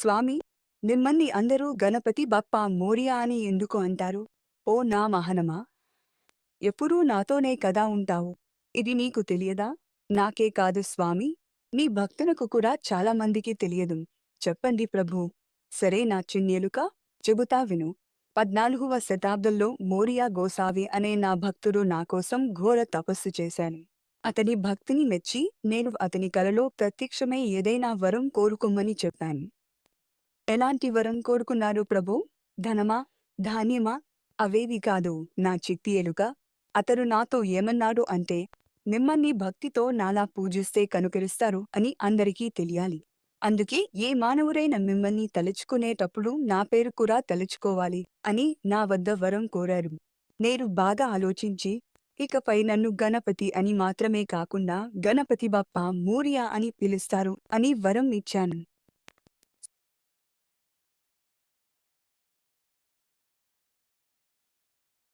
స్వామి, మిమ్మల్ని అందరూ గణపతి బప్పా మోరియా అని ఎందుకు అంటారు? ఓ నా మహనమా! ఎప్పుడూ నాతోనే కదా ఉంటావు. ఇది నీకు తెలియదా? నాకే కాదు స్వామీ, నీ భక్తులకు కూడా చాలా మందికి తెలియదు. చెప్పండి ప్రభూ. సరే నా చిన్యెలుక, చెబుతా విను. 14వ శతాబ్దంలో మోరియా గోసావి అనే నా భక్తుడు నాకోసం ఘోర తపస్సు చేశాను. అతని భక్తిని మెచ్చి నేను అతని కలలో ప్రత్యక్షమై ఏదైనా వరం కోరుకోమని చెప్పాను. ఎలాంటి వరం కోరుకున్నారు ప్రభూ? ధనమా? ధాన్యమా? అవేవి కాదు నా చిట్టి ఎలుక. అతడు నాతో ఏమన్నాడు అంటే, మిమ్మల్ని భక్తితో నాలా పూజిస్తే కనుకరిస్తారు అని అందరికీ తెలియాలి. అందుకే ఏ మానవురైనా మిమ్మల్ని తలుచుకునేటప్పుడు నా పేరు కూడా తలుచుకోవాలి అని నా వద్ద వరం కోరారు. నేను బాగా ఆలోచించి, ఇకపై నన్ను గణపతి అని మాత్రమే కాకుండా గణపతి బప్పా మోరియా అని పిలుస్తారు అని వరం ఇచ్చాను.